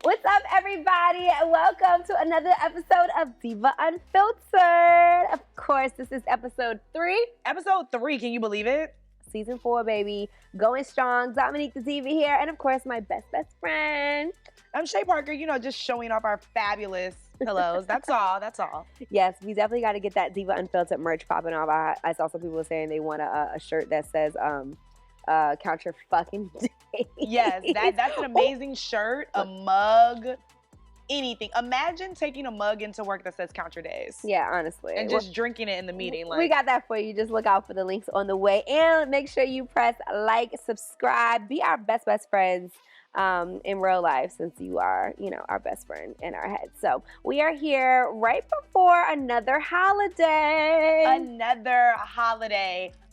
What's up, everybody? Welcome to another episode of Diva Unfiltered. Of course, this is episode 3. Episode 3, can you believe it? Season 4, baby. Going strong. Dominique the Diva here. And of course, my best friend. I'm Shay Parker, just showing off our fabulous pillows. That's all. Yes, we definitely got to get that Diva Unfiltered merch popping off. I saw some people saying they want a shirt that says, count your fucking days. Yes, that's an amazing shirt, a mug, anything. Imagine taking a mug into work that says count your days. Yeah, honestly. And just drinking it in the meeting. We got that for you. Just look out for the links on the way. And make sure you press like, subscribe, be our best friends in real life, since you are, our best friend in our heads. So we are here right before another holiday.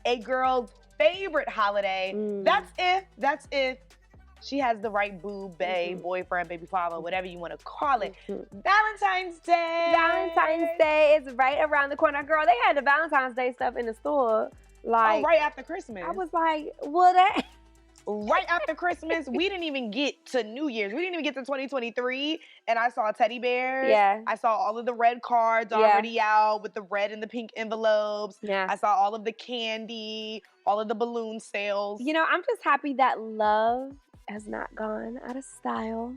A girl's favorite holiday. That's if she has the right boo, bae, boyfriend, baby father, whatever you want to call it. Valentine's Day. Valentine's Day is right around the corner. Girl, they had the Valentine's Day stuff in the store. Right after Christmas. I was like, well, that... Right after Christmas, we didn't even get to New Year's. We didn't even get to 2023, and I saw teddy bears. Yeah. I saw all of the red cards already out with the red and the pink envelopes. Yeah. I saw all of the candy, all of the balloon sales. I'm just happy that love has not gone out of style.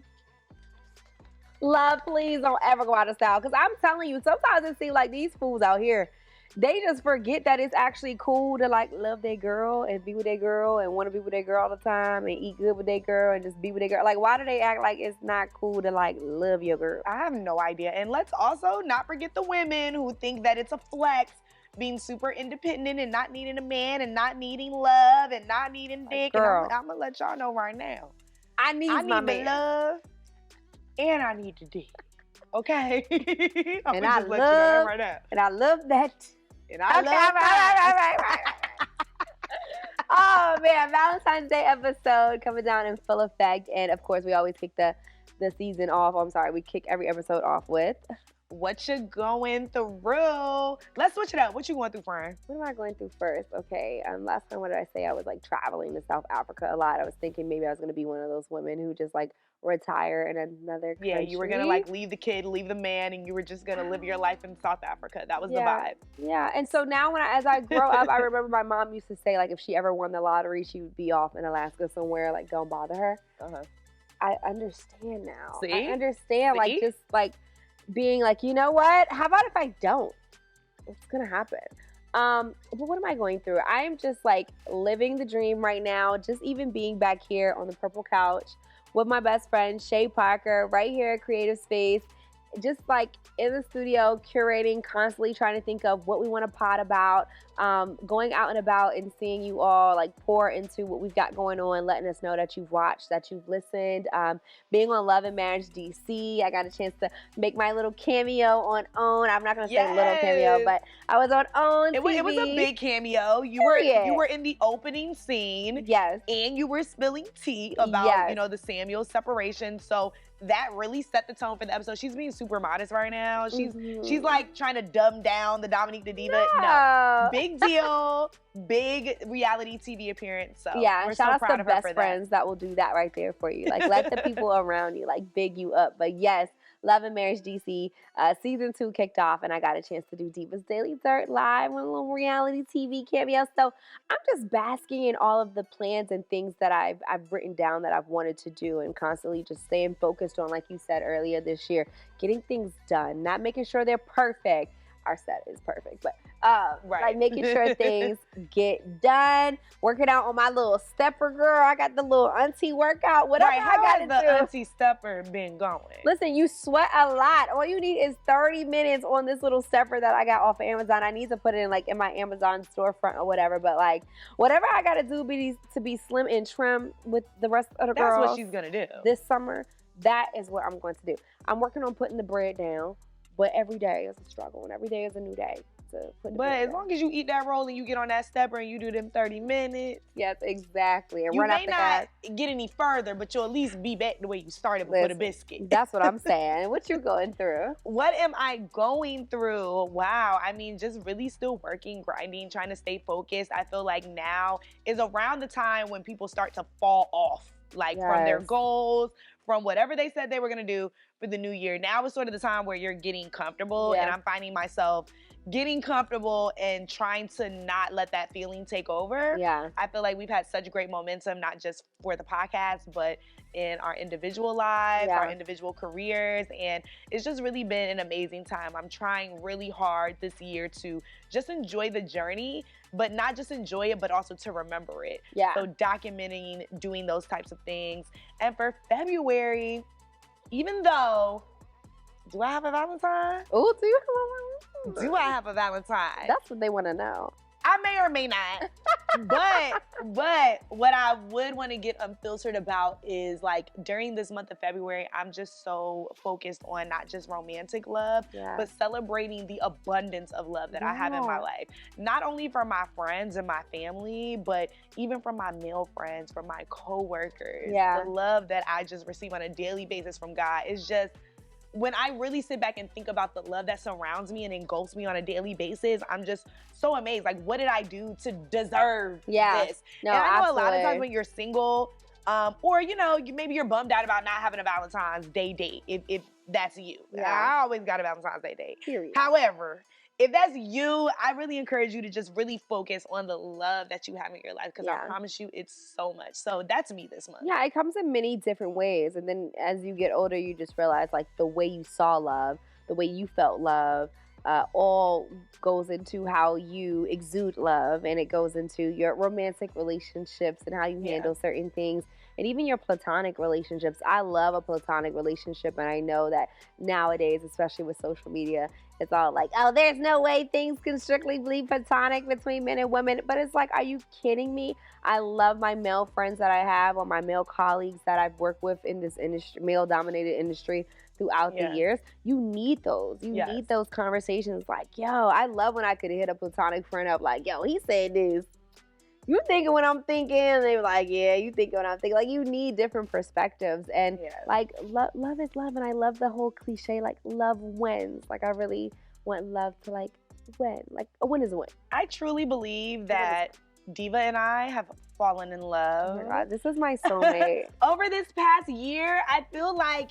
Love, please don't ever go out of style. Because I'm telling you, sometimes it seems like these fools out here, they just forget that it's actually cool to love their girl and be with their girl and want to be with their girl all the time and eat good with their girl and just be with their girl. Why do they act like it's not cool to love your girl? I have no idea. And let's also not forget the women who think that it's a flex being super independent and not needing a man and not needing love and not needing dick. Girl. And I'm gonna let y'all know right now. I need my the man. Love and I need the dick. Okay? I'm And gonna I just let you know that right now. And I love that. And I love right. Oh man, Valentine's Day episode coming down in full effect, and of course we always kick the season off. We kick every episode off with what you going through. Let's switch it up. What you going through, friend? What am I going through first? Okay, last time, what did I say? I was traveling to South Africa a lot. I was thinking maybe I was going to be one of those women who just retire in another country. Yeah, you were going to leave the kid, leave the man, and you were just going to live your life in South Africa. That was the vibe. Yeah, and so now as I grow up, I remember my mom used to say if she ever won the lottery, she would be off in Alaska somewhere, don't bother her. I understand now. See? I understand, being you know what? How about if I don't? What's going to happen? But what am I going through? I am just living the dream right now, just even being back here on the purple couch with my best friend, Shay Parker, right here at Creative Space, just in the studio, curating, constantly trying to think of what we want to pod about, going out and about and seeing you all pour into what we've got going on, letting us know that you've watched, that you've listened, being on Love and Marriage DC. I got a chance to make my little cameo on OWN. I'm not going to say little cameo, but I was on OWN TV. It was a big cameo. You were in the opening scene. Yes. And you were spilling tea about, the Samuel separation. So that really set the tone for the episode. She's being super modest right now. She's trying to dumb down the Dominique the Diva. No. Big deal. Big reality TV appearance. So yeah, we're shout out proud to of her best for friends that will do that right there for you. Let the people around you big you up. But yes, Love and Marriage DC season 2 kicked off, and I got a chance to do Diva's Daily Dirt live on a little reality TV cameo. So I'm just basking in all of the plans and things that I've written down that I've wanted to do, and constantly just staying focused on, like you said earlier this year, getting things done, not making sure they're perfect. Our set is perfect, but making sure things get done, working out on my little stepper, girl. I got the little auntie workout, whatever I got to do. How has the auntie stepper been going? Listen, you sweat a lot. All you need is 30 minutes on this little stepper that I got off of Amazon. I need to put it in in my Amazon storefront or whatever, but whatever I got to do to be slim and trim with the rest of the girls. That's what she's going to do. This summer, that is what I'm going to do. I'm working on putting the bread down. But every day is a struggle, and every day is a new day to put the But as long as you eat that roll and you get on that stepper and you do them 30 minutes. Yes, exactly. And you run may not gas. get any further, but you'll at least be back the way you started before the biscuit. That's what I'm saying. What you going through? What am I going through? Wow. I mean, just really still working, grinding, trying to stay focused. I feel like now is around the time when people start to fall off. From their goals, from whatever they said they were going to do for the new year. Now is sort of the time where you're getting comfortable, and I'm finding myself getting comfortable and trying to not let that feeling take over. Yeah. I feel like we've had such great momentum, not just for the podcast, but in our individual lives, our individual careers, and it's just really been an amazing time. I'm trying really hard this year to just enjoy the journey, but not just enjoy it, but also to remember it. Yeah. So documenting, doing those types of things. And for February, even though, do I have a Valentine? Oh, do you have a Valentine? Do I have a Valentine? That's what they want to know. I may or may not. but what I would want to get unfiltered about is, like, during this month of February, I'm just so focused on not just romantic love, but celebrating the abundance of love that I have in my life. Not only from my friends and my family, but even from my male friends, from my coworkers. The love that I just receive on a daily basis from God is just, when I really sit back and think about the love that surrounds me and engulfs me on a daily basis, I'm just so amazed. Like, what did I do to deserve this? No, and I know absolutely. a lot of times when you're single, or, you know, maybe you're bummed out about not having a Valentine's Day date, if that's you. I always got a Valentine's Day date. Period. However, if that's you, I really encourage you to just really focus on the love that you have in your life, because I promise you it's so much. So that's me this month. Yeah, it comes in many different ways. And then as you get older, you just realize, like, the way you saw love, the way you felt love, all goes into how you exude love, and it goes into your romantic relationships and how you handle certain things, and even your platonic relationships. I love a platonic relationship, and I know that nowadays, especially with social media, it's all like, oh, there's no way things can strictly be platonic between men and women. But it's like, are you kidding me? I love my male friends that I have, or my male colleagues that I've worked with in this industry, male-dominated industry, throughout the years. You need those. You need those conversations. Like, yo, I love when I could hit a platonic friend up like, yo, he said this. You thinking what I'm thinking? And they were like, yeah, you thinking what I'm thinking. Like, you need different perspectives. And like, love is love. And I love the whole cliche, like, love wins. Like, I really want love to, like, win. Like, a win is a win. I truly believe that Diva and I have fallen in love. Oh my God, this is my soulmate. Over this past year, I feel like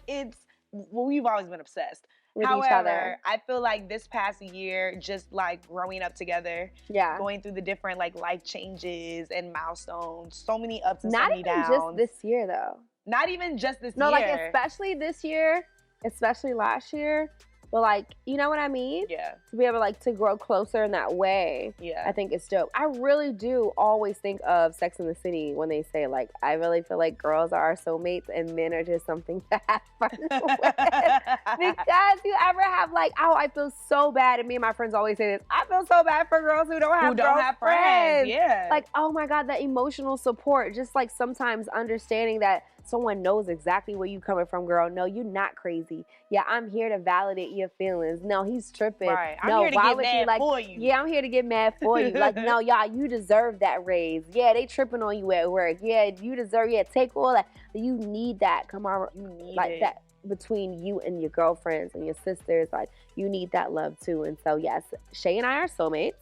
we've always been obsessed with each other. I feel like this past year, just like growing up together, going through the different like life changes and milestones, so many ups and so many downs. Not even just this year, though. Not even just this year. No, like, especially this year, especially last year. But, like, you know what I mean? Yeah. To be able, like, to grow closer in that way, I think it's dope. I really do always think of Sex and the City when they say, like, I really feel like girls are our soulmates and men are just something to have fun with. Because you ever have, like, oh, I feel so bad, and me and my friends always say this, I feel so bad for girls who don't have friends. Yeah. Like, oh my God, that emotional support. Just, like, sometimes understanding that someone knows exactly where you coming from, girl. No, you're not crazy. Yeah, I'm here to validate your feelings. No, he's tripping. Right. I'm here to get mad for you. Yeah, I'm here to get mad for you. Like, no, y'all, you deserve that raise. Yeah, they tripping on you at work. Yeah, you deserve, take all that. You need that. Come on. You need like it. That between you and your girlfriends and your sisters. Like, you need that love too. And so, yes, Shay and I are soulmates.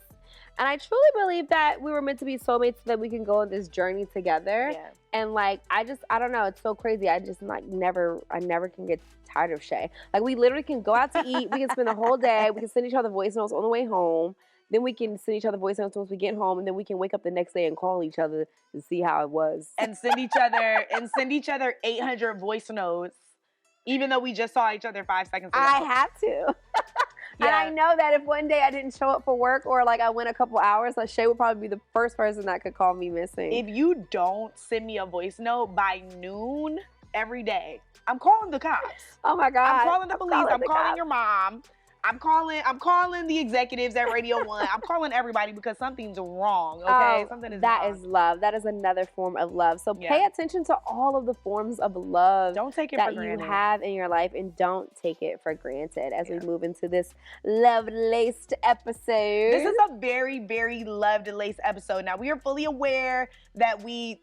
And I truly believe that we were meant to be soulmates so that we can go on this journey together. Yeah. And, like, I don't know. It's so crazy. I just, like, never can get tired of Shay. Like, we literally can go out to eat. We can spend the whole day. We can send each other voice notes on the way home. Then we can send each other voice notes once we get home. And then we can wake up the next day and call each other to see how it was. And send each other 800 voice notes, even though we just saw each other 5 seconds ago. I have to. And I know that if one day I didn't show up for work, or like I went a couple hours, like, Shay would probably be the first person that could call me missing. If you don't send me a voice note by noon every day, I'm calling the cops. Oh my God. I'm calling the police. I'm calling your mom. I'm calling the executives at Radio 1. I'm calling everybody because something's wrong, okay? Something is that wrong. Is love. That is another form of love. So pay attention to all of the forms of love don't take it that for granted. You have in your life, and don't take it for granted as we move into this love-laced episode. This is a very, very love-laced episode. Now, we are fully aware that we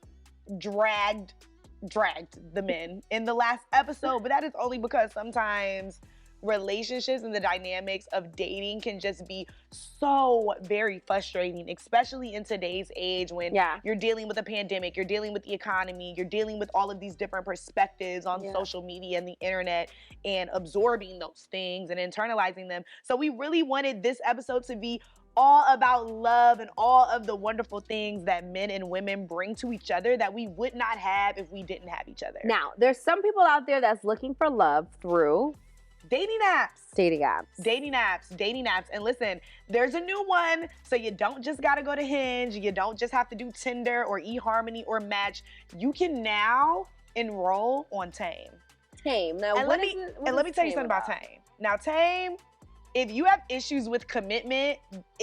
dragged the men in the last episode, but that is only because sometimes relationships and the dynamics of dating can just be so very frustrating, especially in today's age when you're dealing with a pandemic, you're dealing with the economy, you're dealing with all of these different perspectives on social media and the internet and absorbing those things and internalizing them. So we really wanted this episode to be all about love and all of the wonderful things that men and women bring to each other that we would not have if we didn't have each other. Now, there's some people out there that's looking for love through dating apps. Dating apps. Dating apps. Dating apps. And listen, there's a new one, so you don't just gotta go to Hinge. You don't just have to do Tinder or eHarmony or Match. You can now enroll on Tame. Tame. Now, let me tell you something about Tame. Now, Tame, if you have issues with commitment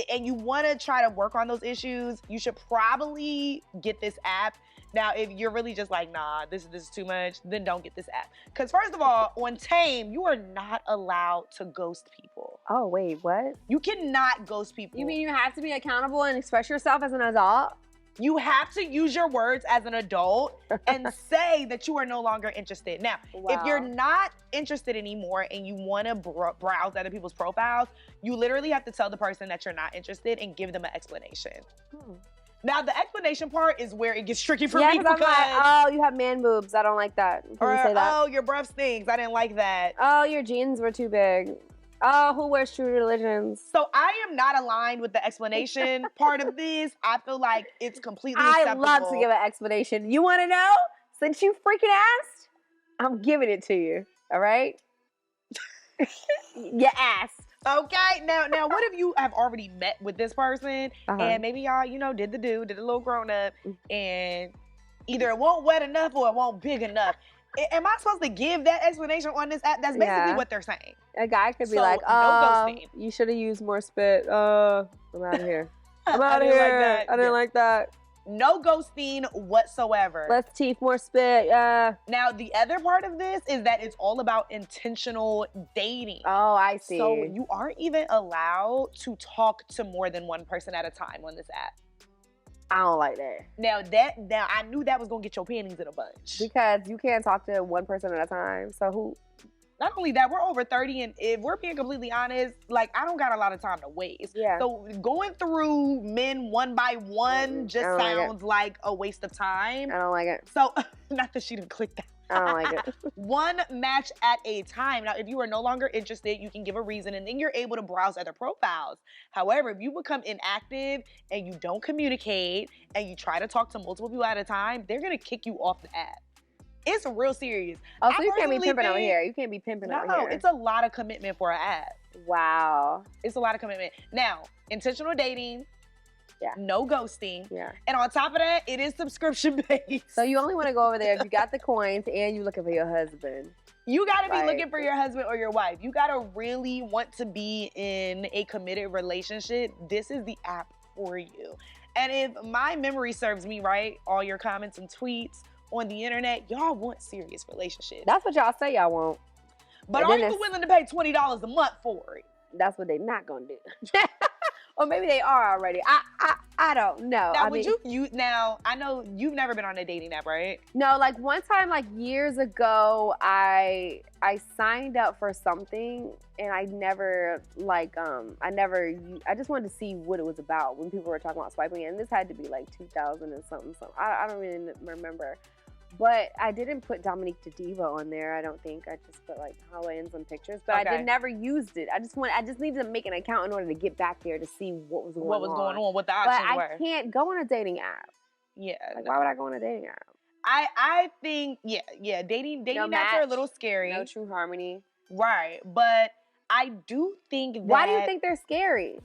and you want to try to work on those issues, you should probably get this app. Now, if you're really just like, nah, this is too much, then don't get this app. Because first of all, on Tame, you are not allowed to ghost people. Oh, wait, what? You cannot ghost people. You mean you have to be accountable and express yourself as an adult? You have to use your words as an adult and say that you are no longer interested. Now, if you're not interested anymore and you want to browse other people's profiles, you literally have to tell the person that you're not interested and give them an explanation. Now, the explanation part is where it gets tricky for me because I'm like, oh, you have man boobs. I don't like that. Can you say that? Oh, your breath stinks. I didn't like that. Oh, your jeans were too big. Oh, who wears True Religions? So I am not aligned with the explanation part of this. I feel like it's completely acceptable. I love to give an explanation. You want to know? Since you freaking asked, I'm giving it to you. All right? You asked. Okay. Now, what if you have already met with this person and maybe y'all, did the little grown up, and either it won't wet enough or it won't big enough. Am I supposed to give that explanation on this app? That's basically what they're saying. A guy could be like, oh, you should have used more spit. I'm out of here. I'm out of here. I didn't like that. No ghosting whatsoever. Let's teeth more spit. Now, the other part of this is that it's all about intentional dating. Oh, I see. So you aren't even allowed to talk to more than one person at a time on this app. I don't like that. Now I knew that was gonna get your panties in a bunch. Because you can't talk to one person at a time. So who? Not only that, we're over 30, and if we're being completely honest, like, I don't got a lot of time to waste. Yeah. So going through men one by one just sounds like a waste of time. I don't like it. So, not that she didn't click that. I don't like it. One match at a time. Now, if you are no longer interested, you can give a reason, and then you're able to browse other profiles. However, if you become inactive and you don't communicate and you try to talk to multiple people at a time, they're going to kick you off the app. It's real serious. Oh, so you can't be pimping over here. You can't be pimping over here. No, it's a lot of commitment for an app. Wow. It's a lot of commitment. Now, intentional dating. Yeah. No ghosting. Yeah. And on top of that, it is subscription based. So you only want to go over there if you got the coins and you're looking for your husband. You got to be looking for your husband or your wife. You got to really want to be in a committed relationship. This is the app for you. And if my memory serves me right, all your comments and tweets on the internet, y'all want serious relationships. That's what y'all say y'all want. But are you willing to pay $20 a month for it? That's what they're not going to do. Or maybe they are already. I don't know. Now, I know you've never been on a dating app, right? No, like one time, like years ago, I signed up for something and I just wanted to see what it was about when people were talking about swiping. And this had to be like 2000 and something. I don't really remember. But I didn't put Dominique to Diva on there. I don't think. I just put like Holly and some pictures. But I never used it. I just needed to make an account in order to get back there to see what was going on. What the options were. But I can't go on a dating app. Yeah. Like, why would I go on a dating app? I think, yeah. Dating apps are a little scary. No True Harmony. Right. But I do think that... Why do you think they're scary?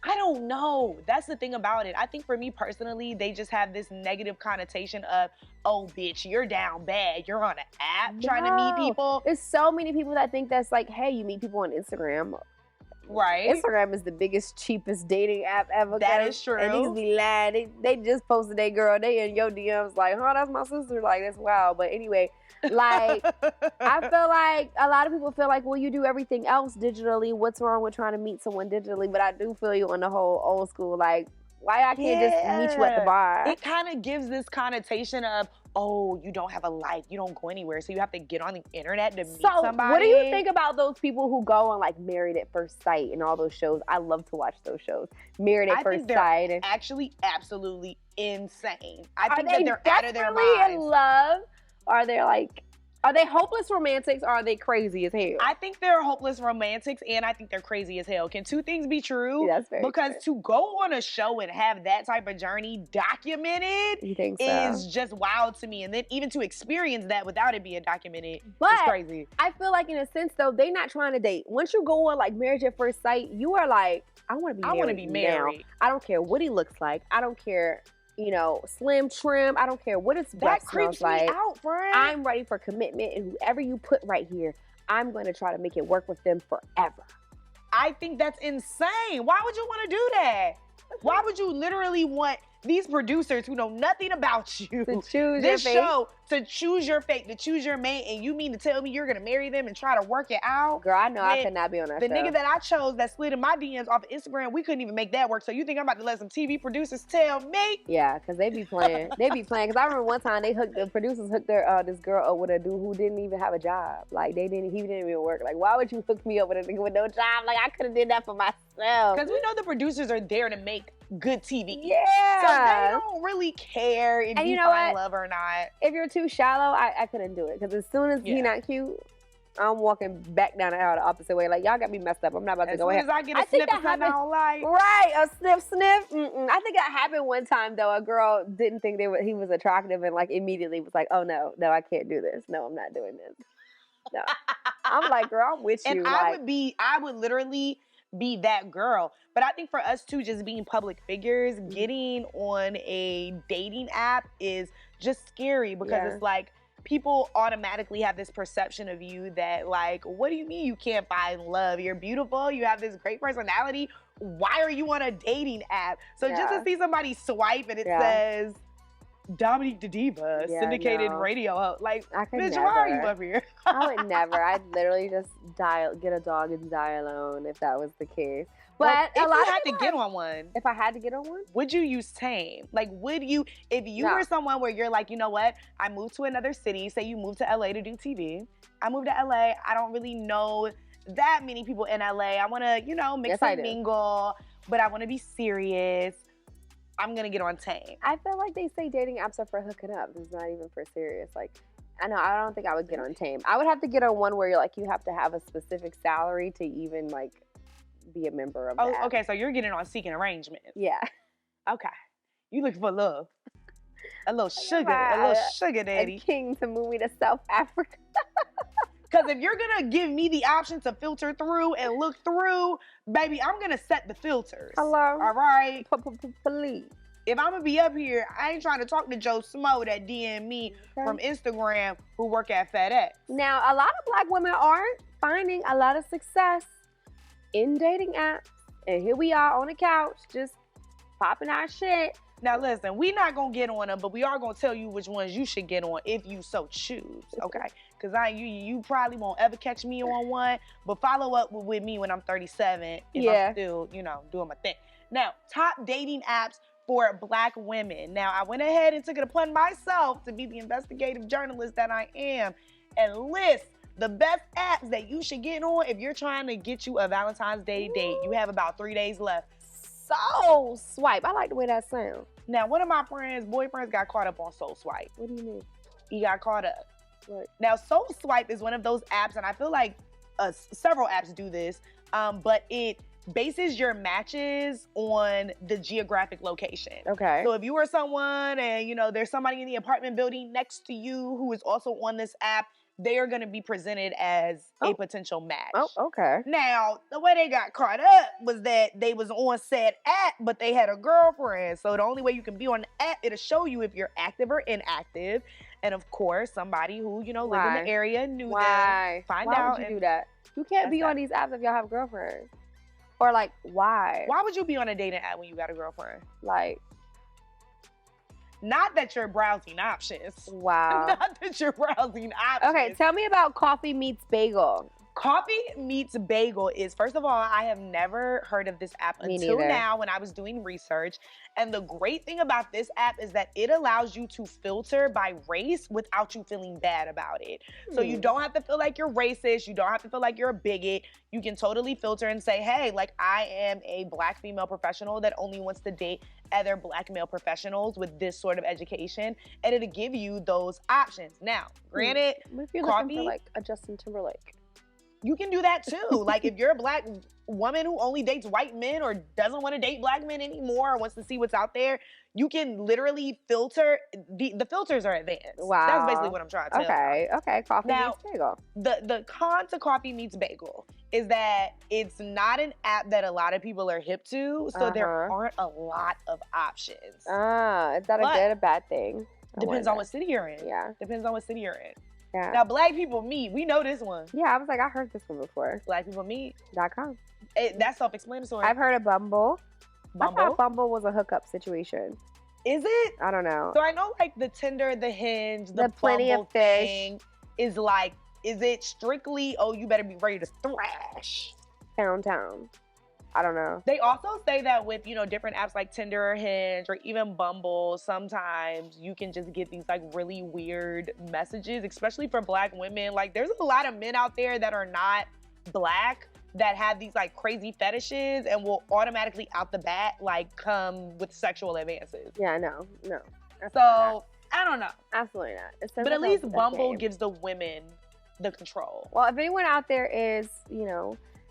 I don't know. That's the thing about it. I think for me personally, they just have this negative connotation of, oh, bitch, you're down bad. You're on an app trying to meet people. There's so many people that think that's like, hey, you meet people on Instagram. Right. Instagram is the biggest, cheapest dating app ever. That is true. And niggas be lying. They just posted their girl. They in your DMs like, huh, that's my sister. Like, that's wild. But anyway, like, I feel like a lot of people feel like, well, you do everything else digitally. What's wrong with trying to meet someone digitally? But I do feel you on the whole old school, like, Why I can't just meet you at the bar? It kind of gives this connotation of, oh, you don't have a life, you don't go anywhere, so you have to get on the internet to meet somebody. What do you think about those people who go on like Married at First Sight and all those shows? I love to watch those shows. Married at First Sight. They're actually absolutely insane. I think that they're out of their minds. In love? Are they hopeless romantics or are they crazy as hell? I think they're hopeless romantics and I think they're crazy as hell. Can two things be true? Yeah, that's very because true. To go on a show and have that type of journey documented is just wild to me. And then even to experience that without it being documented is crazy. I feel like in a sense though, they're not trying to date. Once you go on like Marriage at First Sight, you are like, I want to be married. Now. I don't care what he looks like. I don't care. You know, slim, trim. I don't care what his breath smells like. That creeps me out, friend. I'm ready for commitment, and whoever you put right here, I'm going to try to make it work with them forever. I think that's insane. Why would you want to do that? Why would you literally want these producers who know nothing about you to choose this show to choose your fate, to choose your mate, and you mean to tell me you're gonna marry them and try to work it out? Girl, I know I could not be on that show. The nigga that I chose that slid in my DMs off of Instagram, we couldn't even make that work. So you think I'm about to let some TV producers tell me? Yeah, because they be playing. Because I remember one time the producers hooked their this girl up with a dude who didn't even have a job. Like he didn't even work. Like why would you hook me up with a nigga with no job? Like I could have did that for myself. Because we know the producers are there to make good TV. Yeah. So they don't really care if you find love or not. If you're too shallow, I couldn't do it. Because as soon as he not cute, I'm walking back down the aisle the opposite way. Like, y'all got me messed up. I'm not about to go ahead. As soon as I get a sniff of something I don't like. Right, a sniff. I think that happened one time, though. A girl didn't think he was attractive and, like, immediately was like, oh, no, I can't do this. No, I'm not doing this. No. I'm like, girl, I'm with you. And I would literally be that girl. But I think for us too, just being public figures, getting on a dating app is just scary because it's like people automatically have this perception of you that like, what do you mean you can't find love? You're beautiful, you have this great personality. Why are you on a dating app? So just to see somebody swipe and it says Dominique the Diva, syndicated radio host. Like, bitch, why are you up here? I would never. I'd literally just get a dog and die alone if that was the case. But if you had to get on one. If I had to get on one? Would you use Tame? Like, would you, if you were someone where you're like, you know what? I moved to another city. Say you moved to LA to do TV. I moved to LA. I don't really know that many people in LA. I want to, mix and mingle, but I want to be serious. I'm going to get on Tame. I feel like they say dating apps are for hooking up. It's not even for serious. Like, I don't think I would get on Tame. I would have to get on one where you're like, you have to have a specific salary to even like be a member of that. Oh, okay. So you're getting on Seeking Arrangement. Yeah. Okay. You looking for love. A little sugar daddy. A king to move me to South Africa. Because if you're going to give me the option to filter through and look through, baby, I'm going to set the filters. Hello? All right? Please. If I'm going to be up here, I ain't trying to talk to Joe Smo that DM me from Instagram who work at FedEx. Now, a lot of Black women aren't finding a lot of success in dating apps. And here we are on the couch just popping our shit. Now, listen, we're not going to get on them, but we are going to tell you which ones you should get on if you so choose, okay? Because you probably won't ever catch me on one, but follow up with me when I'm 37 if I'm still, doing my thing. Now, top dating apps for Black women. Now, I went ahead and took it upon myself to be the investigative journalist that I am and list the best apps that you should get on if you're trying to get you a Valentine's Day date. You have about 3 days left. Soul Swipe. I like the way that sounds. Now, one of my boyfriends got caught up on Soul Swipe. What do you mean? He got caught up. What? Now, Soul Swipe is one of those apps, and I feel like several apps do this, but it bases your matches on the geographic location. Okay. So if you are someone and, there's somebody in the apartment building next to you who is also on this app, they are going to be presented as a potential match. Oh, okay. Now, the way they got caught up was that they was on said app, but they had a girlfriend. So the only way you can be on the app, it'll show you if you're active or inactive. And of course, somebody who, lived in the area knew them. Why would you do that? You can't be on these apps if y'all have girlfriends. Or like, why? Why would you be on a dating app when you got a girlfriend? Like, not that you're browsing options. Wow. Not that you're browsing options. Okay, tell me about Coffee Meets Bagel. Coffee Meets Bagel is, first of all, I have never heard of this app until now when I was doing research. And the great thing about this app is that it allows you to filter by race without you feeling bad about it. So you don't have to feel like you're racist. You don't have to feel like you're a bigot. You can totally filter and say, hey, like, I am a Black female professional that only wants to date other Black male professionals with this sort of education. And it'll give you those options. Now, granted, what if you're looking for like a Justin Timberlake? You can do that too. Like, if you're a Black woman who only dates white men or doesn't want to date Black men anymore or wants to see what's out there, you can literally filter. The filters are advanced. Wow. That's basically what I'm trying to tell you. Okay. Coffee Meets Bagel. The con to Coffee Meets Bagel is that it's not an app that a lot of people are hip to, so there aren't a lot of options. Is that a good or bad thing? Depends on what city you're in. Yeah. Depends on what city you're in. Yeah. Now, Black People Meet, we know this one. Yeah, I was like, I heard this one before. BlackPeopleMeet.com. .com. That's self-explanatory. I've heard of Bumble. I thought Bumble was a hookup situation. Is it? I don't know. So I know like the Tinder, the Hinge, the Plenty of Fish thing is like, is it strictly, oh, you better be ready to thrash? Town. I don't know. They also say that with, different apps like Tinder or Hinge or even Bumble, sometimes you can just get these like really weird messages, especially for Black women. Like, there's a lot of men out there that are not Black that have these like crazy fetishes and will automatically out the bat like come with sexual advances. Yeah, no. So I don't know. Absolutely not. But at least Bumble gives the women the control. Well, if anyone out there is,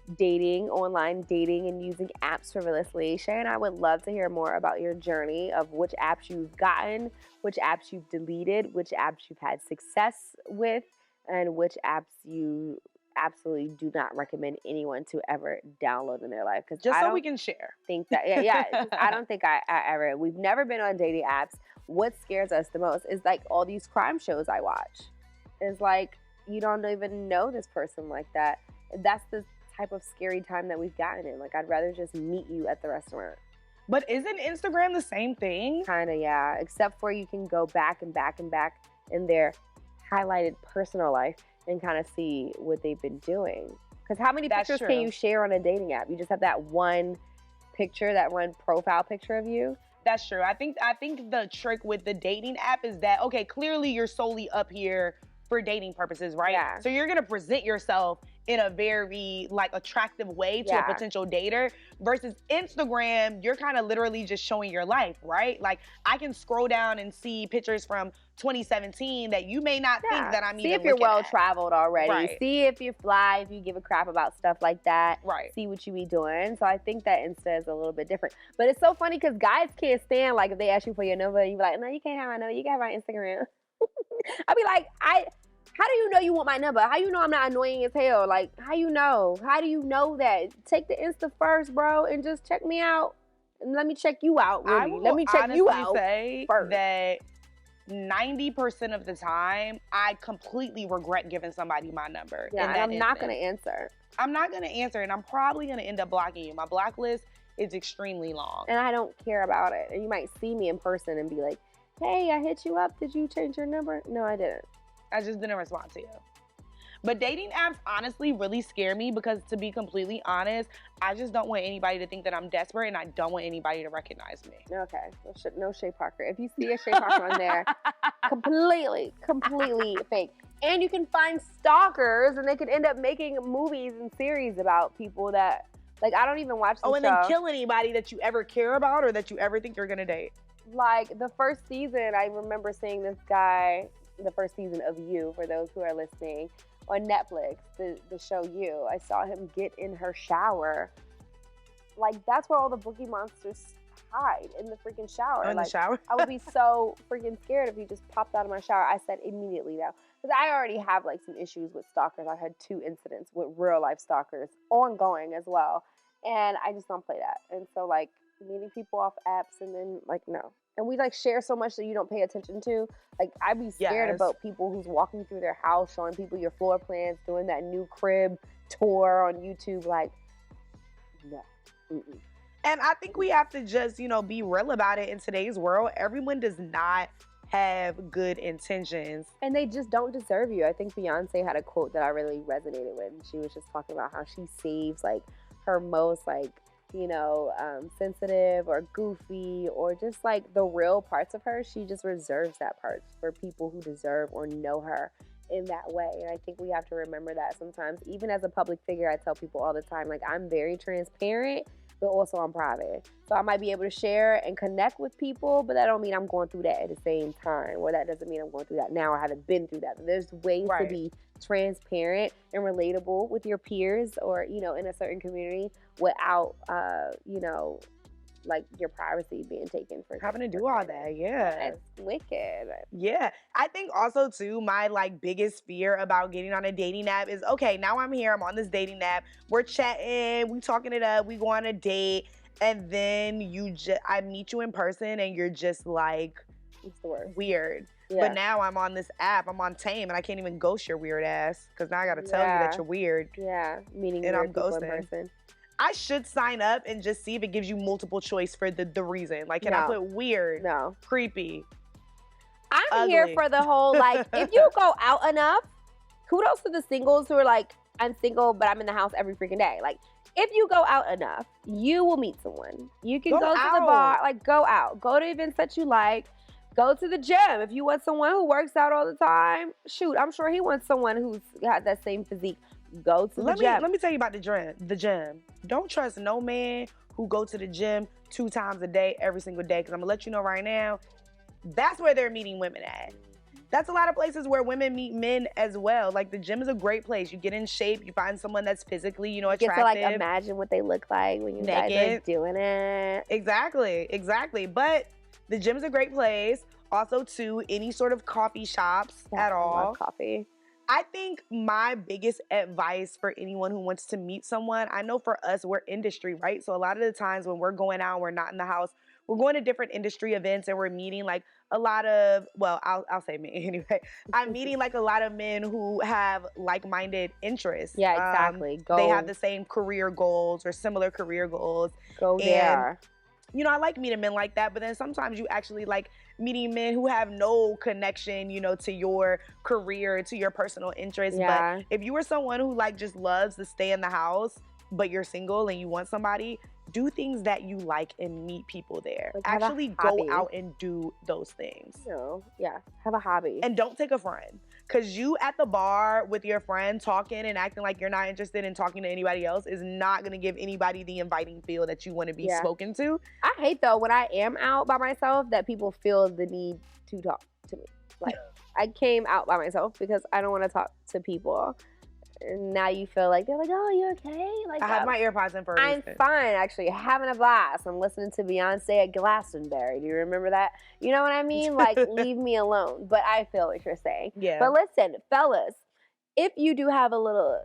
online dating and using apps frivolously, Shay and I would love to hear more about your journey of which apps you've gotten, which apps you've deleted, which apps you've had success with, and which apps you absolutely do not recommend anyone to ever download in their life. Because just so we can share. Think that, I don't think I ever. We've never been on dating apps. What scares us the most is like all these crime shows I watch. It's like you don't even know this person like that. That's the type of scary time that we've gotten in. Like, I'd rather just meet you at the restaurant. But isn't Instagram the same thing? Kind of, yeah. Except for you can go back and back and back in their highlighted personal life and kind of see what they've been doing. Because how many pictures can you share on a dating app? You just have that one picture, that one profile picture of you. That's true. I think the trick with the dating app is that, okay, clearly you're solely up here for dating purposes, right? Yeah. So you're going to present yourself in a very like attractive way to a potential dater versus Instagram, you're kind of literally just showing your life, right? Like, I can scroll down and see pictures from 2017 that you may not think that I'm even looking at. See if you're well traveled already. Right. See if you fly, if you give a crap about stuff like that. Right. See what you be doing. So I think that Insta is a little bit different. But it's so funny because guys can't stand like if they ask you for your number and you be like, no, you can't have my number. You can have my Instagram. I'll be like, how do you know you want my number? How you know I'm not annoying as hell? Like, how you know? How do you know that? Take the Insta first, bro, and just check me out. And let me check you out, really. Let me check you out say first. That 90% of the time, I completely regret giving somebody my number. Yeah, and I'm not going to answer. I'm not going to answer, and I'm probably going to end up blocking you. My block list is extremely long. And I don't care about it. And you might see me in person and be like, hey, I hit you up. Did you change your number? No, I didn't. I just didn't respond to you. But dating apps honestly really scare me because, to be completely honest, I just don't want anybody to think that I'm desperate, and I don't want anybody to recognize me. Okay. No Shay Parker. If you see a Shay Parker on there, completely fake. And you can find stalkers, and they could end up making movies and series about people that, like, I don't even watch the show. And then kill anybody that you ever care about or that you ever think you're going to date. Like, the first season, I remember seeing this guy, the first season of You, for those who are listening, on Netflix, the show You. I saw him get in her shower. Like, that's where all the boogie monsters hide, in the freaking shower. Oh, in the shower? I would be so freaking scared if he just popped out of my shower. I said immediately no. Because I already have, like, some issues with stalkers. I've had 2 incidents with real-life stalkers, ongoing as well. And I just don't play that. And so, like, meeting people off apps and then, like, no. And we, like, share so much that you don't pay attention to. Like, I'd be scared about people who's walking through their house, showing people your floor plans, doing that new crib tour on YouTube. Like, no. Mm-mm. And I think we have to just, be real about it in today's world. Everyone does not have good intentions. And they just don't deserve you. I think Beyonce had a quote that I really resonated with. And she was just talking about how she saves like her most like, sensitive or goofy or just like the real parts of her. She just reserves that part for people who deserve or know her in that way. And I think we have to remember that sometimes. Even as a public figure, I tell people all the time, like, I'm very transparent, but also I'm private. So I might be able to share and connect with people, but that don't mean I'm going through that at the same time. Or that doesn't mean I'm going through that now. I haven't been through that. There's ways to be transparent and relatable with your peers or, in a certain community without, like your privacy being taken for having to do all that. Yeah. That's wicked. Yeah. I think also too, my like biggest fear about getting on a dating app is, okay, now I'm here, I'm on this dating app, we're chatting, we talking it up, we go on a date, and then I meet you in person and you're just like weird. Yeah. But now I'm on this app, I'm on Tame, and I can't even ghost your weird ass because now I gotta tell you that you're weird. Yeah, meeting and weird I'm people ghosting. in person. I should sign up and just see if it gives you multiple choice for the reason. Like, can I put weird, creepy, I'm ugly? Here for the whole, like, if you go out enough, kudos to the singles who are like, I'm single, but I'm in the house every freaking day. Like, if you go out enough, you will meet someone. You can go to the bar, like, go out. Go to events that you like. Go to the gym. If you want someone who works out all the time, shoot, I'm sure he wants someone who's got that same physique. Go to the gym. Let me tell you about the gym. Don't trust no man who go to the gym 2 times a day, every single day. Because I'm going to let you know right now, that's where they're meeting women at. That's a lot of places where women meet men as well. Like, the gym is a great place. You get in shape. You find someone that's physically, attractive. You get to, like, imagine what they look like when you guys are doing it. Exactly. But the gym is a great place. Also, too, any sort of coffee shops at all. I love coffee. I think my biggest advice for anyone who wants to meet someone, I know for us, we're industry, right? So a lot of the times when we're going out, we're not in the house, we're going to different industry events and we're meeting like a lot of, well, I'll say me anyway. I'm meeting like a lot of men who have like-minded interests. Yeah, exactly. They have the same career goals or similar career goals. Go there. I like meeting men like that, but then sometimes you actually like meeting men who have no connection, to your career, to your personal interests. Yeah. But if you are someone who like just loves to stay in the house, but you're single and you want somebody, do things that you like and meet people there. Like, actually go out and do those things. Have a hobby. And don't take a friend. Because you at the bar with your friend talking and acting like you're not interested in talking to anybody else is not going to give anybody the inviting feel that you want to be spoken to. I hate, though, when I am out by myself, that people feel the need to talk to me. Like, I came out by myself because I don't want to talk to people. And now you feel like, they're like, oh, you okay? Like, I have my AirPods in for a reason. I'm fine, actually. Having a blast. I'm listening to Beyonce at Glastonbury. Do you remember that? You know what I mean? Like, leave me alone. But I feel what you're saying. Yeah. But listen, fellas, if you do have a little,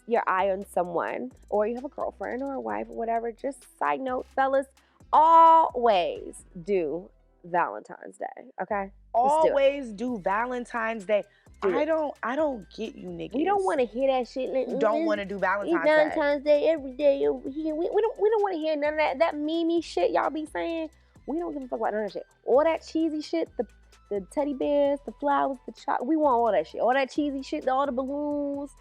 your eye on someone, or you have a girlfriend or a wife or whatever, just side note, fellas, always do Valentine's Day, okay? Always do Valentine's Day. I don't get you niggas. We don't want to hear that shit. Like, don't want to do Valentine's Day. Valentine's Day every day over here. We don't want to hear none of that meme shit y'all be saying. We don't give a fuck about none of that shit. All that cheesy shit, the teddy bears, the flowers, the chocolate. We want all that shit. All that cheesy shit, all the balloons.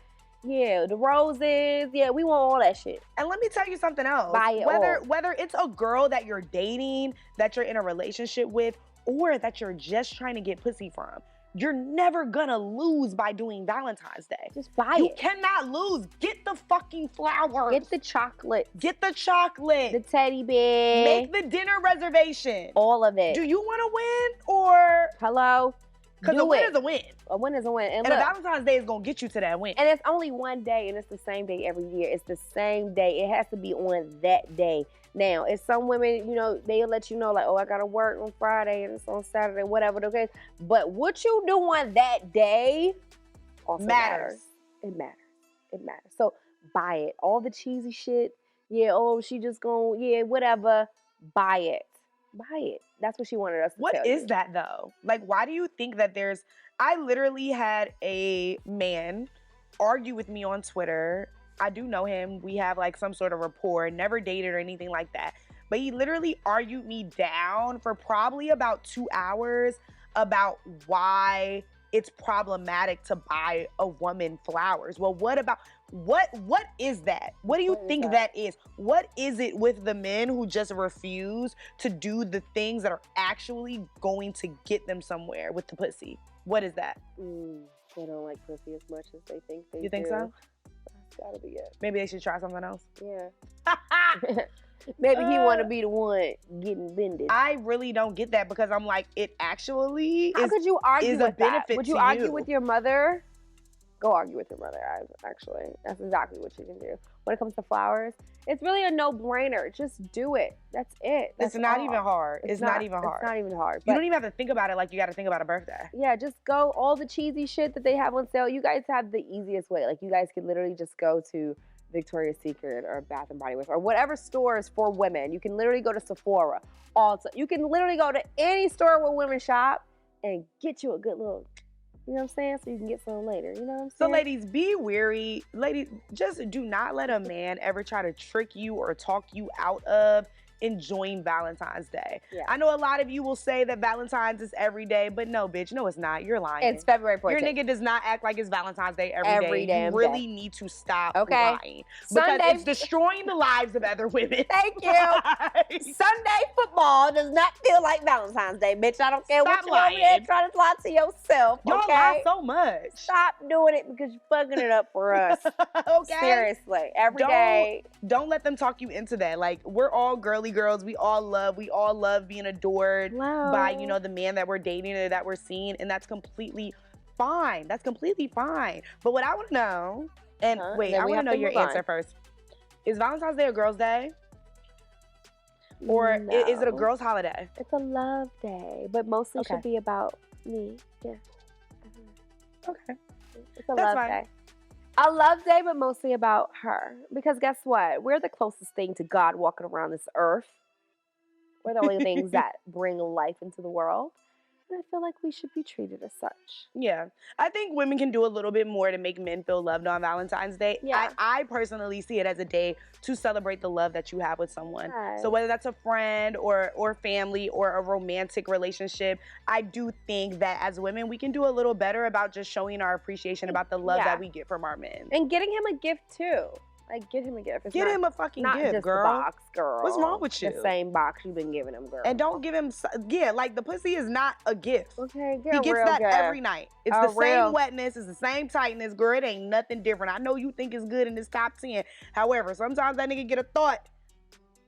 Yeah, the roses. Yeah, we want all that shit. And let me tell you something else. Buy it whether it's a girl that you're dating, that you're in a relationship with, or that you're just trying to get pussy from, you're never gonna lose by doing Valentine's Day. Just buy it. You cannot lose. Get the fucking flowers. Get the chocolate. Get the chocolate. The teddy bear. Make the dinner reservation. All of it. Do you want to win or? Hello? Because a win is a win. A win is a win. And a Valentine's Day is going to get you to that win. And it's only one day, and it's the same day every year. It's the same day. It has to be on that day. Now, if some women, they'll let you know, like, oh, I got to work on Friday, and it's on Saturday, whatever the case. But what you do on that day also matters. It matters. It matters. So buy it. All the cheesy shit. Yeah, oh, she just whatever. Buy it. Buy it. That's what she wanted us to What tell is you. that, though? Like, why do you think that I literally had a man argue with me on Twitter. I do know him. We have, like, some sort of rapport. Never dated or anything like that. But he literally argued me down for probably about 2 hours about why it's problematic to buy a woman flowers. Well, what is that? What do you think that is? What is it with the men who just refuse to do the things that are actually going to get them somewhere with the pussy? What is that? They don't like pussy as much as they think they do. You think so? That's gotta be it. Maybe they should try something else. Yeah. Maybe he want to be the one getting bended. I really don't get that because I'm like, it actually How could you argue with a benefit that? Would you to argue you. with your mother? Go argue with your mother, actually. That's exactly what you can do. When it comes to flowers, it's really a no-brainer. Just do it. That's it. That's it's not all. even hard. It's not even hard. It's not even hard. You don't even have to think about it like you got to think about a birthday. Yeah, just go. All the cheesy shit that they have on sale, you guys have the easiest way. Like, you guys could literally just go to Victoria's Secret or Bath & Body Works or whatever stores for women. You can literally go to Sephora. Also, you can literally go to any store where women shop and get you a good little, you know what I'm saying? So you can get some later. You know what I'm saying? So ladies, be wary. Ladies, just do not let a man ever try to trick you or talk you out of enjoying Valentine's Day. Yeah. I know a lot of you will say that Valentine's is every day, but no, bitch, no, it's not. You're lying. It's February 14th. Your nigga does not act like it's Valentine's Day every day. You really need to stop lying. Because it's destroying the lives of other women. Thank you. Sunday football does not feel like Valentine's Day, bitch. I don't care what you're over there trying to lie to yourself. Y'all lie so much. Stop doing it because you're fucking it up for us. Okay. Seriously. Every day. Don't let them talk you into that. Like, we're all girly girls. We all love being adored by, you know, the man that we're dating or that we're seeing, and that's completely fine. That's completely fine. But what I want to know, and wait, I want to know your answer first. Is Valentine's Day a girl's day? Or is it a girl's holiday? It's a love day, but mostly should be about me. Yeah. Okay. It's a love day. A love day, but mostly about her. Because guess what? We're the closest thing to God walking around this earth. We're the only things that bring life into the world. And I feel like we should be treated as such. Yeah. I think women can do a little bit more to make men feel loved on Valentine's Day. Yeah. I personally see it as a day to celebrate the love that you have with someone. Yes. So whether that's a friend or family or a romantic relationship, I do think that as women, we can do a little better about just showing our appreciation about the love that we get from our men. And getting him a gift too. Like, get him a gift. Get him a fucking gift, just girl. The box, girl. What's wrong with you? The same box you've been giving him, girl. And don't give him, like, the pussy is not a gift. Okay, get He gets that gift. every night. It's the same wetness. It's the same tightness, girl. It ain't nothing different. I know you think it's good in this top 10. However, sometimes that nigga get a thought.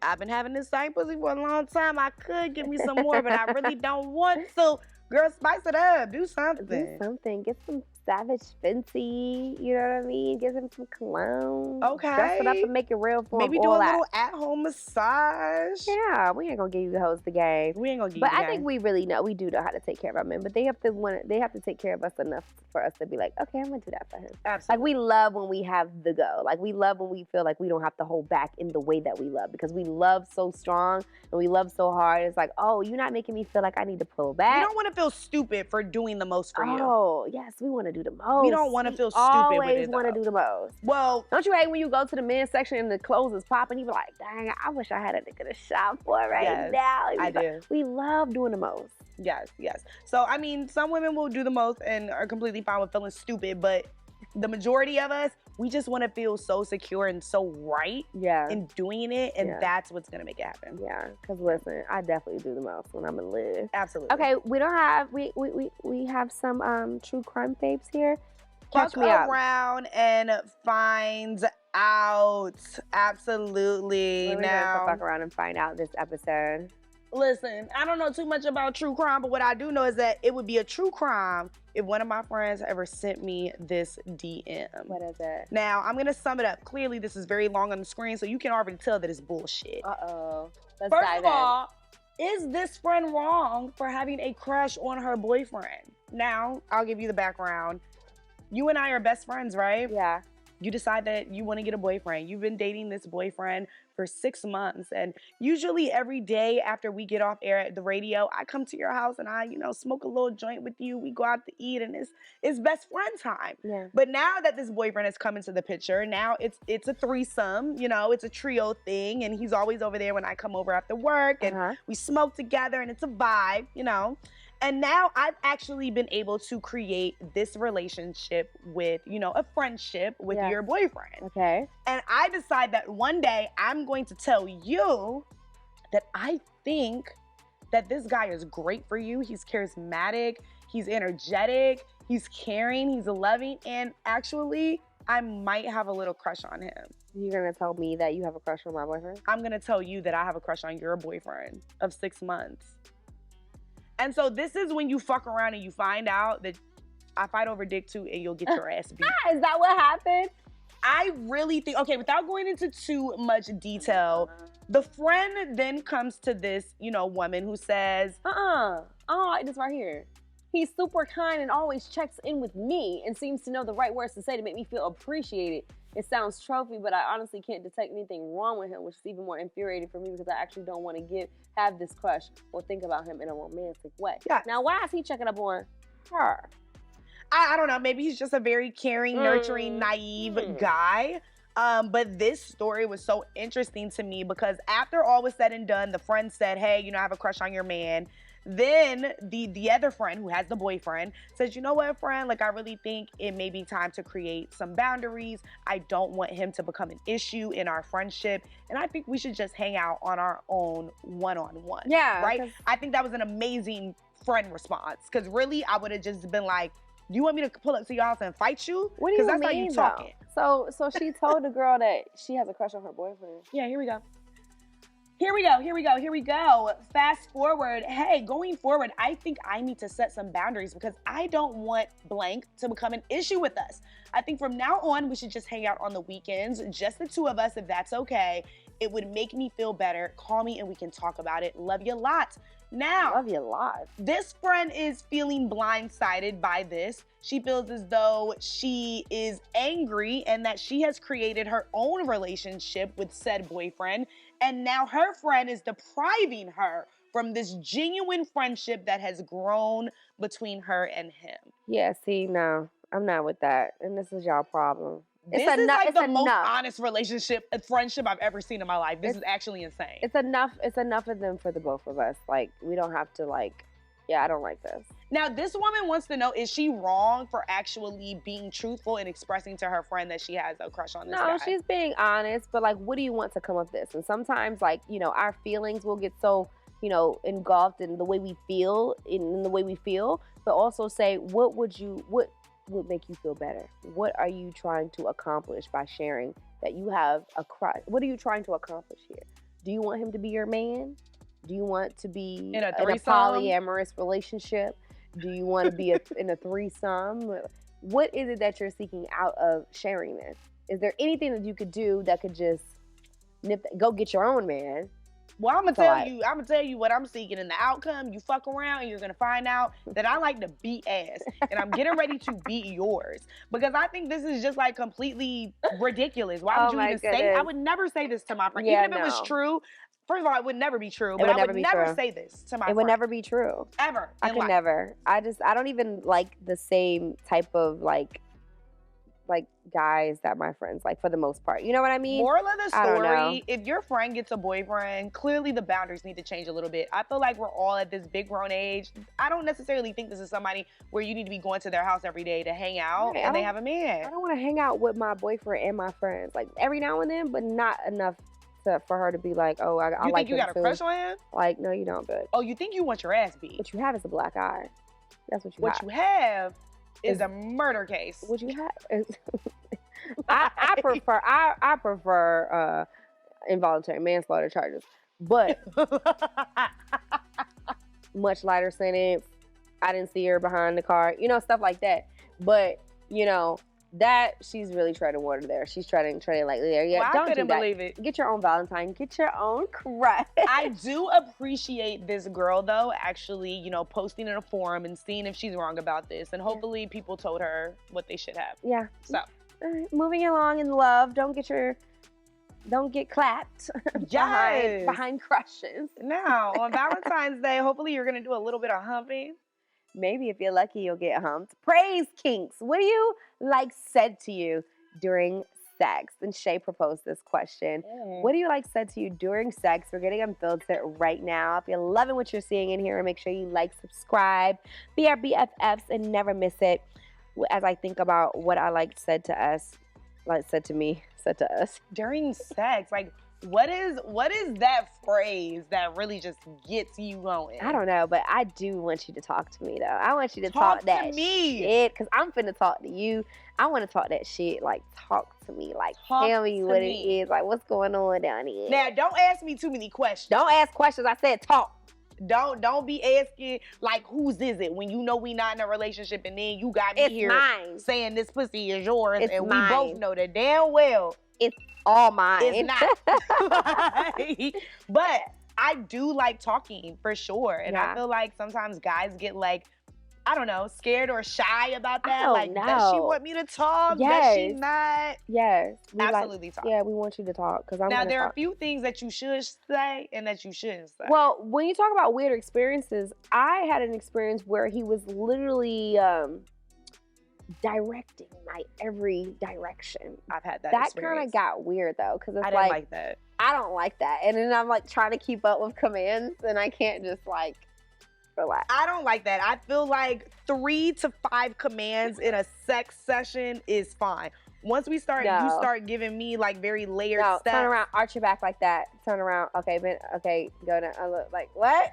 I've been having this same pussy for a long time. I could give me some more, but I really don't want to. Girl, spice it up. Do something. Do something. Get some Savage Fenty. You know what I mean? Get him some cologne. Okay. Dress it up and make it real for him. Maybe do a little at-home massage. Yeah, we ain't gonna give you the hoes the game. We ain't gonna give you the game. But I think we really know. We do know how to take care of our men. But they have to take care of us enough for us to be like, okay, I'm gonna do that for him. Absolutely. Like, we love when we have the go. Like, we love when we feel like we don't have to hold back in the way that we love, because we love so strong and we love so hard. It's like, oh, you're not making me feel like I need to pull back. We don't want to feel stupid for doing the most for you. Oh, yes, we want to do the most. We don't want to feel stupid with it. Always want to do the most. Well, don't you hate when you go to the men's section and the clothes is popping? You be like, dang, I wish I had a nigga to shop for now. I do. We love doing the most. Yes. So, I mean, some women will do the most and are completely fine with feeling stupid, but the majority of us, we just want to feel so secure and so right in doing it, and that's what's going to make it happen. Yeah, because listen, I definitely do the most when I'm in live. Absolutely. Okay, we don't have, we have some true crime faves here. Catch me up. Around and find out. Absolutely. We're gonna fuck around and find out this episode. Listen, I don't know too much about true crime, but what I do know is that it would be a true crime if one of my friends ever sent me this DM. What is it? Now, I'm going to sum it up. Clearly, this is very long on the screen, so you can already tell that it's bullshit. Uh-oh. First of all, is this friend wrong for having a crush on her boyfriend? Now, I'll give you the background. You and I are best friends, right? Yeah. You decide that you want to get a boyfriend. You've been dating this boyfriend for 6 months. And usually every day after we get off air at the radio, I come to your house and I, smoke a little joint with you. We go out to eat and it's best friend time. Yeah. But now that this boyfriend has come into the picture, now it's a threesome, it's a trio thing. And he's always over there when I come over after work and we smoke together and it's a vibe, And now I've actually been able to create this relationship with, a friendship with your boyfriend. Okay. And I decide that one day I'm going to tell you that I think that this guy is great for you. He's charismatic, he's energetic, he's caring, he's loving, and actually, I might have a little crush on him. You're gonna tell me that you have a crush on my boyfriend? I'm gonna tell you that I have a crush on your boyfriend of 6 months. And so this is when you fuck around and you find out that I fight over dick too and you'll get your ass beat. Is that what happened? I really think, okay, without going into too much detail, the friend then comes to this, woman who says, I don't like this right here. He's super kind and always checks in with me and seems to know the right words to say to make me feel appreciated. It sounds trophy, but I honestly can't detect anything wrong with him, which is even more infuriating for me because I actually don't want to have this crush or think about him in a romantic way. Yes. Now, why is he checking up on her? I don't know. Maybe he's just a very caring, nurturing, naive guy. But this story was so interesting to me because after all was said and done, the friend said, hey, I have a crush on your man. Then the other friend who has the boyfriend says, you know what, friend? Like, I really think it may be time to create some boundaries. I don't want him to become an issue in our friendship. And I think we should just hang out on our own one-on-one. Yeah. Right? I think that was an amazing friend response. Because really, I would have just been like, do you want me to pull up to your house and fight you? What do you mean, that's how you talking. So she told the girl that she has a crush on her boyfriend. Yeah, here we go. Here we go. Fast forward. Hey, going forward, I think I need to set some boundaries because I don't want blank to become an issue with us. I think from now on, we should just hang out on the weekends, just the two of us, if that's okay. It would make me feel better. Call me and we can talk about it. Love you a lot. Now, love you a lot. This friend is feeling blindsided by this. She feels as though she is angry and that she has created her own relationship with said boyfriend. And now her friend is depriving her from this genuine friendship that has grown between her and him. Yeah, see, no, I'm not with that. And this is y'all problem. This is like the most honest friendship I've ever seen in my life. This is actually insane. It's enough of them for the both of us. Like, we don't have to I don't like this. Now, this woman wants to know, is she wrong for actually being truthful and expressing to her friend that she has a crush on this guy? No, she's being honest, but what do you want to come of this? And sometimes our feelings will get so, engulfed in the way we feel, but also say, what would make you feel better? What are you trying to accomplish by sharing that you have a crush? What are you trying to accomplish here? Do you want him to be your man? Do you want to be in a polyamorous relationship? Do you want to be in a threesome? What is it that you're seeking out of sharing this? Is there anything that you could do that could just go get your own man? Well, I'm gonna tell you what I'm seeking in the outcome. You fuck around and you're gonna find out that I like to beat ass, and I'm getting ready to beat yours because I think this is just completely ridiculous. Why would you even say? I would never say this to my friend, even if it was true. First of all, it would never be true, but I would never say this to my friend. It would never be true. Ever. I could never. I don't even like the same type of guys that my friends like for the most part. You know what I mean? Moral of the story, if your friend gets a boyfriend, clearly the boundaries need to change a little bit. I feel like we're all at this big grown age. I don't necessarily think this is somebody where you need to be going to their house every day to hang out and they have a man. I don't want to hang out with my boyfriend and my friends every now and then, but not enough for her to be like, oh, I like him. You think you got a crush on him? No, you don't, but. Oh, you think you want your ass beat? What you have is a black eye. That's what you have. What you have is a murder case. What you have is I prefer involuntary manslaughter charges, but much lighter sentence. I didn't see her behind the car, stuff like that. But that she's really treading water there. She's treading there. Yeah, well, don't I couldn't believe it. Get your own Valentine. Get your own crush. I do appreciate this girl though, actually, posting in a forum and seeing if she's wrong about this, and hopefully people told her what they should have. Yeah. So, all right, moving along in love. Don't get clapped behind crushes. Now on Valentine's Day, hopefully you're gonna do a little bit of humping. Maybe if you're lucky, you'll get humped. Praise kinks. What do you like said to you during sex. And Shay proposed this question. What do you like said to you during sex? We're getting unfiltered right now. If you're loving what you're seeing in here, make sure you like, subscribe, be our BFFs, and never miss it. As I think about what I like said to us, like said to me, said to us. During sex, like, what is that phrase that really just gets you going? I don't know, but I do want you to talk to me, though. I want you to talk that to me. shit, because I'm finna talk to you. I want to talk that shit. Like, talk to me. Like, tell me what it is. Like, what's going on down here? Now, don't ask me too many questions. Don't ask questions. I said talk. Don't be asking, like, whose is it when you know we not in a relationship and then you got me here saying this pussy is yours and we both know that damn well it's all mine. It's not. But I do like talking for sure. And I feel like sometimes guys get like, I don't know, scared or shy about that. Like, does she want me to talk? Yes. Does she not? Yes. Absolutely talk. Yeah, we want you to talk. Now, there are a few things that you should say and that you shouldn't say. Well, when you talk about weird experiences, I had an experience where he was literally directing my every direction. I've had that That kind of got weird, though, because it's I didn't like that. I don't like that. And then I'm, like, trying to keep up with commands, and I can't just, like, relax. I don't like that. I feel like 3 to 5 commands in a sex session is fine. Once we start, you start giving me like very layered steps. Turn around, arch your back like that. Turn around. Okay, go down. I look like what?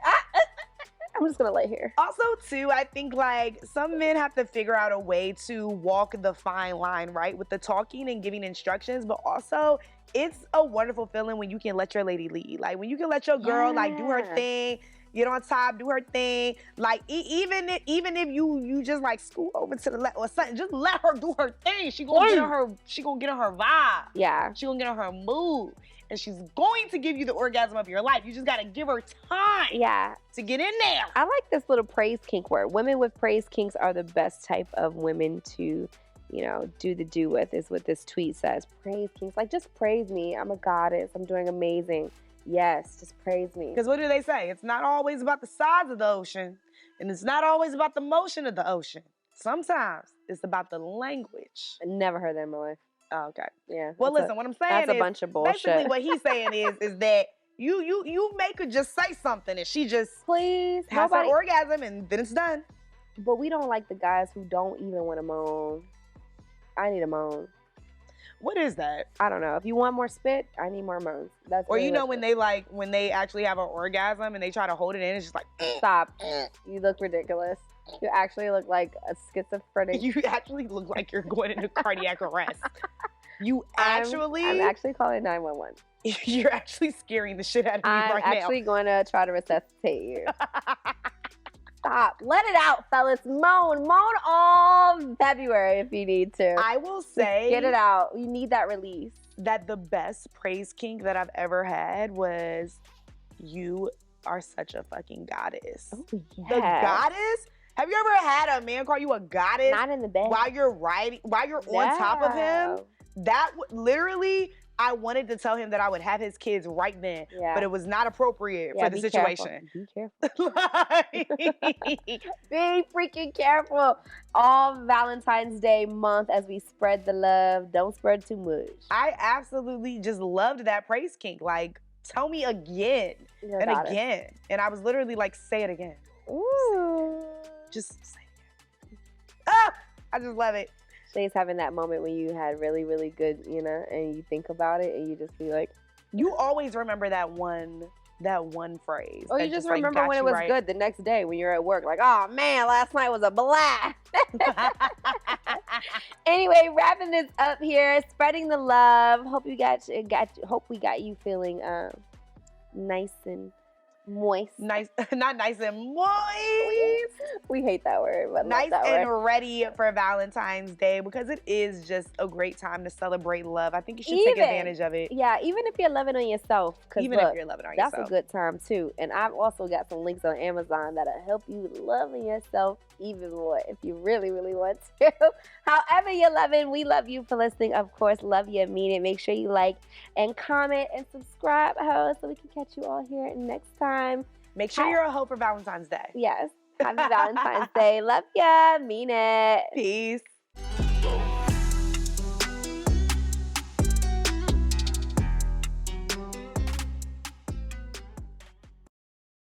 I'm just gonna lay here. Also, too, I think like some men have to figure out a way to walk the fine line, right, with the talking and giving instructions, but also it's a wonderful feeling when you can let your lady lead. Like when you can let your girl like do her thing. Get on top, do her thing. Like even if you just like scoot over to the left or something, just let her do her thing. She gonna get on her vibe. Yeah. She gonna get on her mood, and she's going to give you the orgasm of your life. You just gotta give her time. Yeah. To get in there. I like this little praise kink word. Women with praise kinks are the best type of women to, do with. Is what this tweet says. Praise kinks, like just praise me. I'm a goddess. I'm doing amazing. Yes, just praise me. Because what do they say? It's not always about the size of the ocean, and it's not always about the motion of the ocean. Sometimes it's about the language. I never heard that in my life. Oh, okay. Yeah. Well, listen, what I'm saying is a bunch of bullshit. Basically, what he's saying is that you make her just say something, and she just has her orgasm, and then it's done. But we don't like the guys who don't even want to moan. I need a moan. What is that? I don't know. If you want more spit, I need more moans. That's or when they actually have an orgasm and they try to hold it in, it's just like stop. You look ridiculous. You actually look like a schizophrenic. You actually look like you're going into cardiac arrest. I'm actually calling 911. You're actually scaring the shit out of me right now. I'm actually going to try to resuscitate you. Stop. Let it out, fellas. Moan all February if you need to. I will say, just get it out. You need that release. That the best praise kink that I've ever had was, you are such a fucking goddess. Oh, yeah. The goddess? Have you ever had a man call you a goddess? Not in the bed. While you're on top of him? That literally, I wanted to tell him that I would have his kids right then, but it was not appropriate for the situation. Careful. Be careful. Be freaking careful. All Valentine's Day month as we spread the love. Don't spread too much. I absolutely just loved that praise kink. Like, tell me again and again. And I was literally like, say it again. Ooh. Just say it again. Ah! I just love it. Shay's having that moment when you had really, really good, and you think about it and you just be like. You always remember that one phrase. Or you just remember when it was good the next day when you're at work. Like, oh man, last night was a blast. Anyway, wrapping this up here, spreading the love. Hope we got you feeling nice and moist. Nice, not nice and moist. We hate that word, but nice and ready for Valentine's Day because it is just a great time to celebrate love. I think you should take advantage of it. Yeah, even if you're loving on yourself. Even if you're loving on yourself. That's a good time too. And I've also got some links on Amazon that'll help you love yourself even more if you really, really want to. However you're loving, we love you for listening. Of course, love you and mean it. Make sure you like and comment and subscribe, so we can catch you all here next time. Make sure you're a hoe for Valentine's Day. Yes. Happy Valentine's Day. Love ya. Mean it. Peace.